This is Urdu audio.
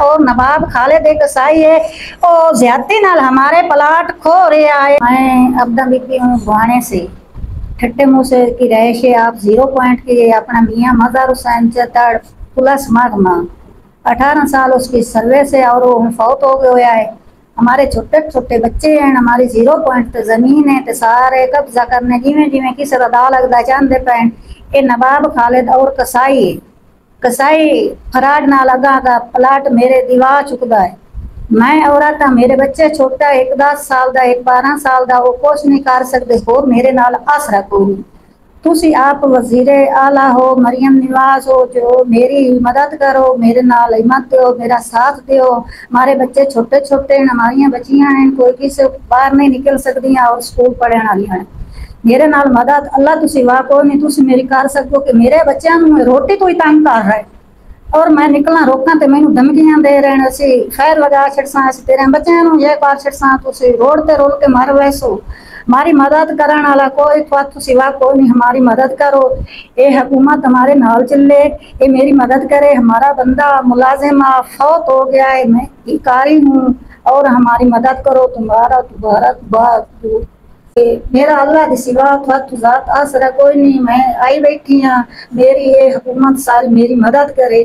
اور نواب خالد کسائی ہے اور زیادتی نال ہمارے پلاٹ کھو رہے آئے. میں ابدا بی ہوں بوانے سے ٹھٹے منہ سے کی رہائش ہے. آپ 0 پوائنٹ کے اپنا میاں مظہر حسین چتڑ پلس ماگما 18 سال اس کی سروس ہے اور وہ فوت ہو گیا ہے. ہمارے چھوٹے چھوٹے بچے ہیں. ہماری 0 پوائنٹ تے زمین ہے تے سارے قبضہ کرنے جویں کسی ردا لگتا چاہتے پین. یہ نواب خالد اور کسائی فراڈ نال اگاں کا پلاٹ میرے دیوا چکتا ہے. میں عورت ہاں, میرے بچے چھوٹا, ایک 10 سال دا ایک 12 سال دا, وہ کچھ نہیں کر سکتے ہو میرے نال آسرا کوئی. تسی آپ وزیر اعلیٰ ہو, مریم نواز ہو, جو میری مدد کرو, میرے نال ہمت دیو, میرا ساتھ دیو. ہمارے بچے چھوٹے چھوٹے ہیں, ہماری بچیاں ہیں, کوئی کسی باہر نہیں نکل سکتی اور سکول پڑھنے والی ہیں. میرے نال مدد اللہ تسی واہ کوئی نہیں تسی میری کر سکو کہ میرے بچوں میں روٹی تو ہی تنگ کر رہا ہے اور میں نکلنا روکاں تے مینوں دھمکیاں دے رہے ہیں. اسی خیر لگا چھڑساں, اسی تیرے بچوں نوں یہ کر چھڑساں, تسی روڈ تے رول کے مر ویسو. ہماری مدد کرن والا کوئی سوا کوئی نہیں, ہماری مدد کرو. اے حکومت ہمارے نال چلے, اے میری مدد کرے. ہمارا بندہ ملازم فوت ہو گیا ہے, میں کاری ہوں اور ہماری مدد کرو. تمہارا میرا اللہ کے سوا ذات آسرا کوئی نہیں. میں آئی بیٹھی ہاں, میری یہ حکومت ساری میری مدد کرے.